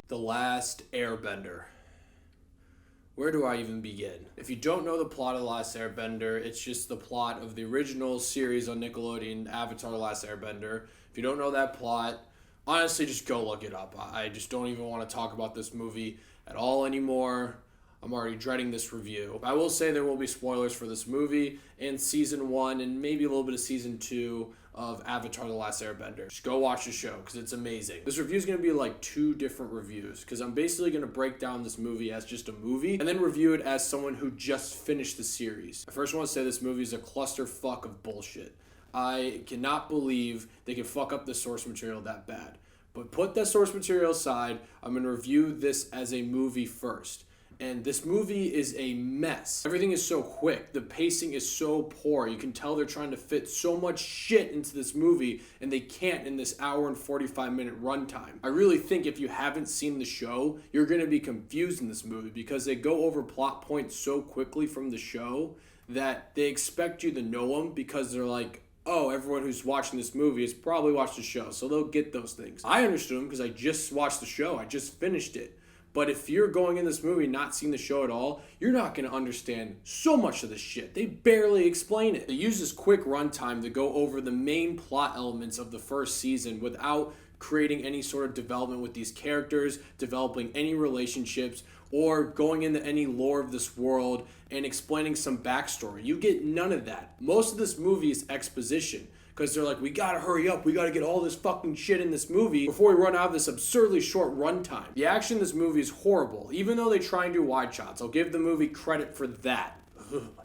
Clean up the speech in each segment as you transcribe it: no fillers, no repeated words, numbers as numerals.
The Last Airbender. Where do I even begin? If you don't know the plot of The Last Airbender, it's just the plot of the original series on Nickelodeon, Avatar: The Last Airbender. If you don't know that plot, honestly, just go look it up. I just don't even want to talk about this movie at all anymore. I'm already dreading this review. I will say there will be spoilers for this movie and season 1 and maybe a little bit of season 2 of Avatar: The Last Airbender. Just go watch the show because it's amazing. This review is going to be like 2 different reviews because I'm basically going to break down this movie as just a movie and then review it as someone who just finished the series. I first want to say this movie is a clusterfuck of bullshit. I cannot believe they can fuck up the source material that bad. But put that source material aside, I'm going to review this as a movie first. And this movie is a mess. Everything is so quick. The pacing is so poor. You can tell they're trying to fit so much shit into this movie, and they can't in this hour and 45-minute runtime. I really think if you haven't seen the show, you're going to be confused in this movie because they go over plot points so quickly from the show that they expect you to know them because they're like, oh, everyone who's watching this movie has probably watched the show, so they'll get those things. I understood them because I just watched the show. I just finished it. But if you're going in this movie not seeing the show at all, you're not going to understand so much of this shit. They barely explain it. They use this quick runtime to go over the main plot elements of the first season without creating any sort of development with these characters, developing any relationships, or going into any lore of this world and explaining some backstory. You get none of that. Most of this movie is exposition. Because they're like, we gotta hurry up, we gotta get all this fucking shit in this movie before we run out of this absurdly short runtime. The action in this movie is horrible, even though they try and do wide shots. I'll give the movie credit for that.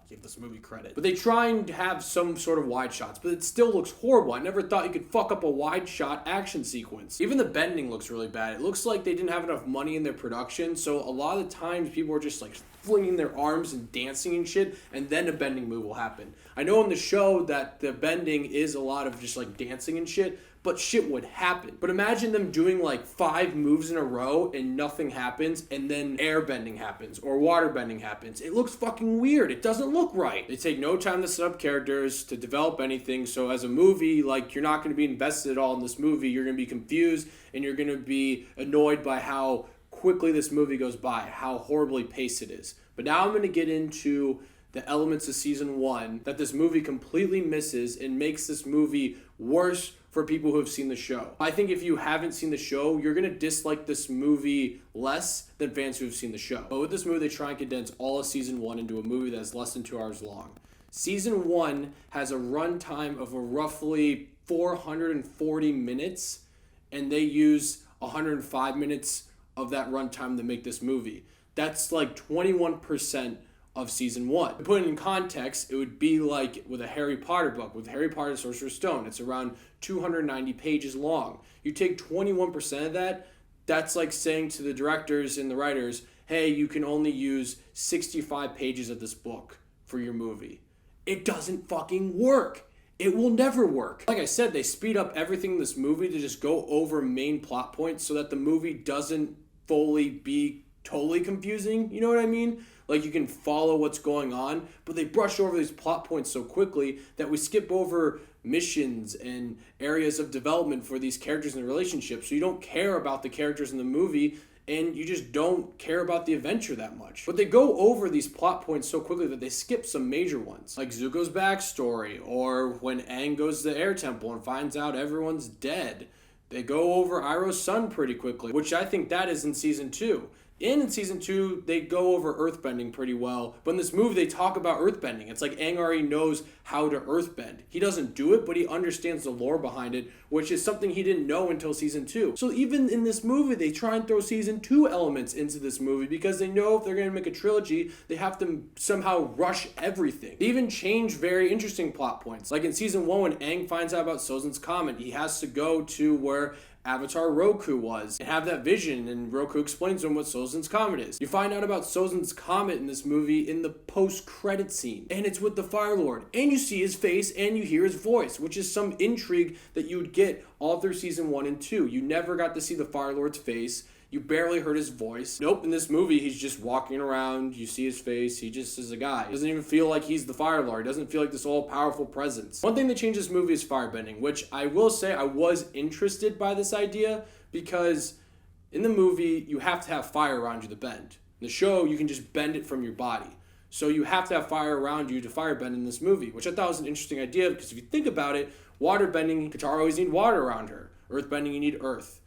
Give this movie credit. But they try and have some sort of wide shots, but it still looks horrible. I never thought you could fuck up a wide shot action sequence. Even the bending looks really bad. It looks like they didn't have enough money in their production, so a lot of the times people are just like flinging their arms and dancing and shit, and then a bending move will happen. I know in the show that the bending is a lot of just like dancing and shit, but shit would happen. But imagine them doing like 5 moves in a row and nothing happens, and then air bending happens or water bending happens. It looks fucking weird. It doesn't look right. They take no time to set up characters, to develop anything, so as a movie, like, you're not going to be invested at all in this movie. You're going to be confused, and you're going to be annoyed by how quickly this movie goes by, how horribly paced it is. But now I'm going to get into the elements of season 1 that this movie completely misses and makes this movie worse for people who have seen the show. I think if you haven't seen the show, you're going to dislike this movie less than fans who have seen the show. But with this movie, they try and condense all of season 1 into a movie that's less than 2 hours long. Season 1 has a runtime of a roughly 440 minutes, and they use 105 minutes of that runtime to make this movie. That's like 21% of season 1. To put it in context, it would be like with a Harry Potter book. With Harry Potter and Sorcerer's Stone, it's around 290 pages long. You take 21% of that, that's like saying to the directors and the writers, hey, you can only use 65 pages of this book for your movie. It doesn't fucking work. It will never work. Like I said, they speed up everything in this movie to just go over main plot points so that the movie doesn't fully be totally confusing. You know what I mean? Like, you can follow what's going on, but they brush over these plot points so quickly that we skip over missions and areas of development for these characters and relationships. So you don't care about the characters in the movie, and you just don't care about the adventure that much. But they go over these plot points so quickly that they skip some major ones, like Zuko's backstory, or when Aang goes to the Air Temple and finds out everyone's dead. They go over Iroh's son pretty quickly, which I think that is in season 2. In season 2, they go over earthbending pretty well. But in this movie, they talk about earthbending. It's like Aang already knows how to earthbend. He doesn't do it, but he understands the lore behind it, which is something he didn't know until season 2. So even in this movie, they try and throw season 2 elements into this movie because they know if they're going to make a trilogy, they have to somehow rush everything. They even change very interesting plot points. Like in season 1, when Aang finds out about Sozin's Comet, he has to go to where Avatar Roku was and have that vision, and Roku explains to him what Sozin's Comet is. You find out about Sozin's Comet in this movie in the post-credit scene, and it's with the Fire Lord, and you see his face and you hear his voice, which is some intrigue that you would get all through season 1 and 2. You never got to see the Fire Lord's face. You barely heard his voice. Nope, in this movie, he's just walking around. You see his face. He just is a guy. He doesn't even feel like he's the Fire Lord. He doesn't feel like this all-powerful presence. One thing that changed this movie is firebending, which I will say I was interested by this idea because In the movie, you have to have fire around you to bend. In the show, you can just bend it from your body. So you have to have fire around you to firebend in this movie, which I thought was an interesting idea because if you think about it, waterbending, Katara always need water around her. Earthbending, you need earth.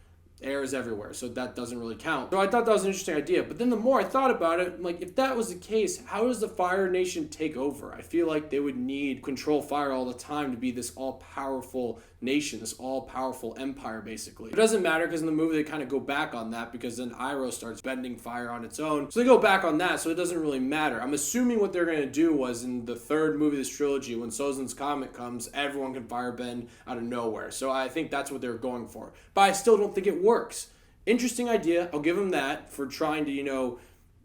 Air is everywhere, so that doesn't really count. So I thought that was an interesting idea. But then the more I thought about it, I'm like, if that was the case, how does the Fire Nation take over? I feel like they would need control fire all the time to be this all-powerful nation, this all-powerful empire, basically. It doesn't matter because in the movie they kind of go back on that because then Iroh starts bending fire on its own. So they go back on that, so it doesn't really matter. I'm assuming what they're going to do was in the third movie of this trilogy, when Sozin's Comet comes, everyone can firebend out of nowhere. So I think that's what they're going for. But I still don't think it works. Interesting idea. I'll give them that for trying to,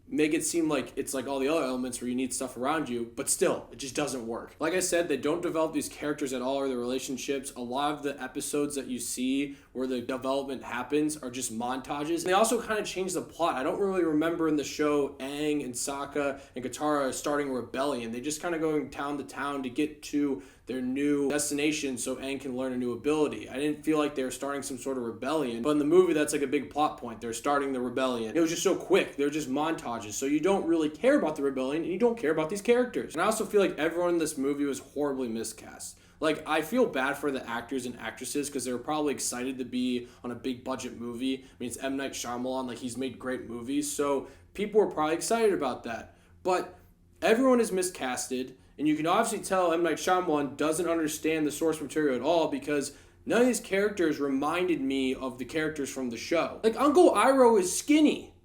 make it seem like it's like all the other elements where you need stuff around you, but still, it just doesn't work. Like I said, they don't develop these characters at all or their relationships. A lot of the episodes that you see where the development happens are just montages. And they also kind of change the plot. I don't really remember in the show Aang and Sokka and Katara starting a rebellion. They just kind of going town to town to get to their new destination so Aang can learn a new ability. I didn't feel like they were starting some sort of rebellion, but in the movie that's like a big plot point. They're starting the rebellion. It was just so quick. They're just montages, so you don't really care about the rebellion and you don't care about these characters. And I also feel like everyone in this movie was horribly miscast. Like, I feel bad for the actors and actresses because they were probably excited to be on a big budget movie. I mean, it's M. Night Shyamalan, like he's made great movies, so people were probably excited about that. But everyone is miscasted. And you can obviously tell M. Night Shyamalan doesn't understand the source material at all because none of these characters reminded me of the characters from the show. Like, Uncle Iroh is skinny.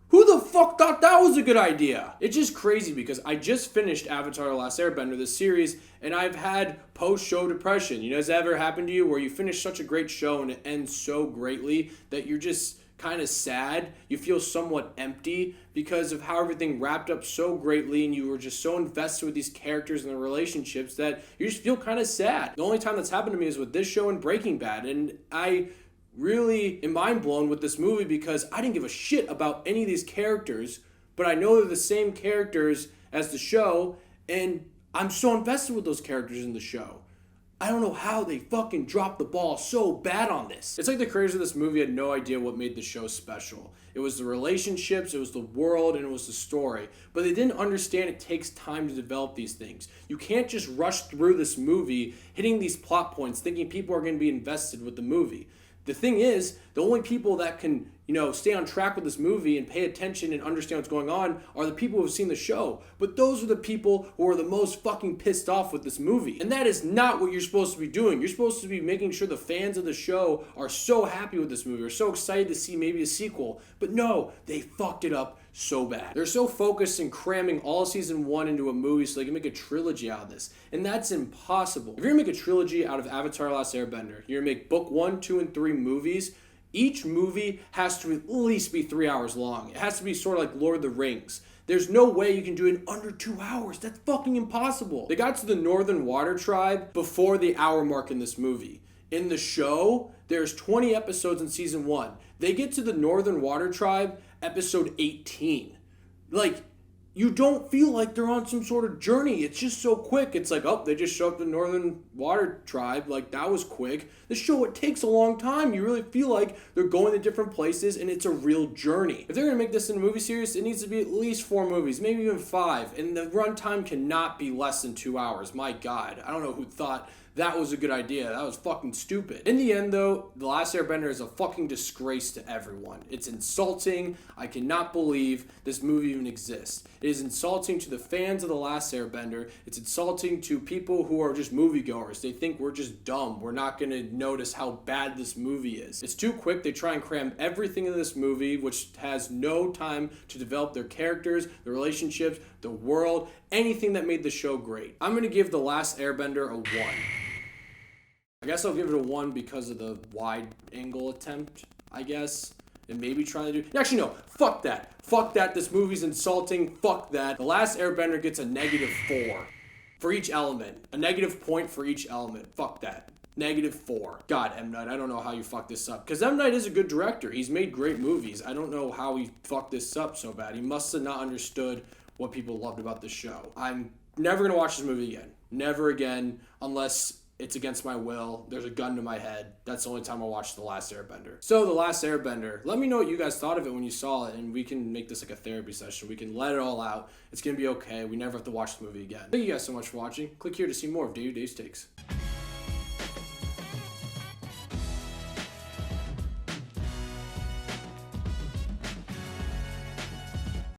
Who the fuck thought that was a good idea? It's just crazy because I just finished Avatar: The Last Airbender, this series, and I've had post-show depression. Has that ever happened to you where you finish such a great show and it ends so greatly that you're just kind of sad, you feel somewhat empty because of how everything wrapped up so greatly and you were just so invested with these characters and the relationships that you just feel kind of sad. The only time that's happened to me is with this show and Breaking Bad, and I really am mind blown with this movie because I didn't give a shit about any of these characters, but I know they're the same characters as the show and I'm so invested with those characters in the show. I don't know how they fucking dropped the ball so bad on this. It's like the creators of this movie had no idea what made the show special. It was the relationships, it was the world, and it was the story. But they didn't understand it takes time to develop these things. You can't just rush through this movie hitting these plot points thinking people are going to be invested with the movie. The thing is, the only people that can, stay on track with this movie and pay attention and understand what's going on are the people who have seen the show. But those are the people who are the most fucking pissed off with this movie. And that is not what you're supposed to be doing. You're supposed to be making sure the fans of the show are so happy with this movie, are so excited to see maybe a sequel. But no, they fucked it up so bad. They're so focused in cramming all season 1 into a movie so they can make a trilogy out of this. And that's impossible. If you're gonna make a trilogy out of Avatar: The Last Airbender, you're gonna make book 1, 2, and 3 movies. Each movie has to at least be 3 hours long. It has to be sort of like Lord of the Rings. There's no way you can do it in under 2 hours. That's fucking impossible. They got to the Northern Water Tribe before the hour mark in this movie. In the show, there's 20 episodes in season 1. They get to the Northern Water Tribe, episode 18. Like, you don't feel like they're on some sort of journey. It's just so quick. It's like, oh, they just show up the Northern Water Tribe. Like, that was quick. The show, it takes a long time. You really feel like they're going to different places and it's a real journey. If they're going to make this in a movie series, it needs to be at least 4 movies, maybe even 5. And the runtime cannot be less than 2 hours. My God. I don't know who thought that was a good idea. That was fucking stupid. In the end, though, The Last Airbender is a fucking disgrace to everyone. It's insulting. I cannot believe this movie even exists. It is insulting to the fans of The Last Airbender. It's insulting to people who are just moviegoers. They think we're just dumb. We're not going to notice how bad this movie is. It's too quick. They try and cram everything in this movie, which has no time to develop their characters, the relationships, the world, anything that made the show great. I'm going to give The Last Airbender a 1. I guess I'll give it a 1 because of the wide angle attempt, I guess. And maybe trying to do... Actually, no. Fuck that. Fuck that. This movie's insulting. Fuck that. The Last Airbender gets a -4 for each element. A negative point for each element. Fuck that. -4. God, M. Night, I don't know how you fucked this up. Because M. Night is a good director. He's made great movies. I don't know how he fucked this up so bad. He must have not understood what people loved about the show. I'm never going to watch this movie again. Never again, unless it's against my will, there's a gun to my head. That's the only time I watched The Last Airbender. So The Last Airbender, let me know what you guys thought of it when you saw it, and we can make this like a therapy session. We can let it all out. It's gonna be okay. We never have to watch the movie again. Thank you guys so much for watching. Click here to see more of Dave's Takes.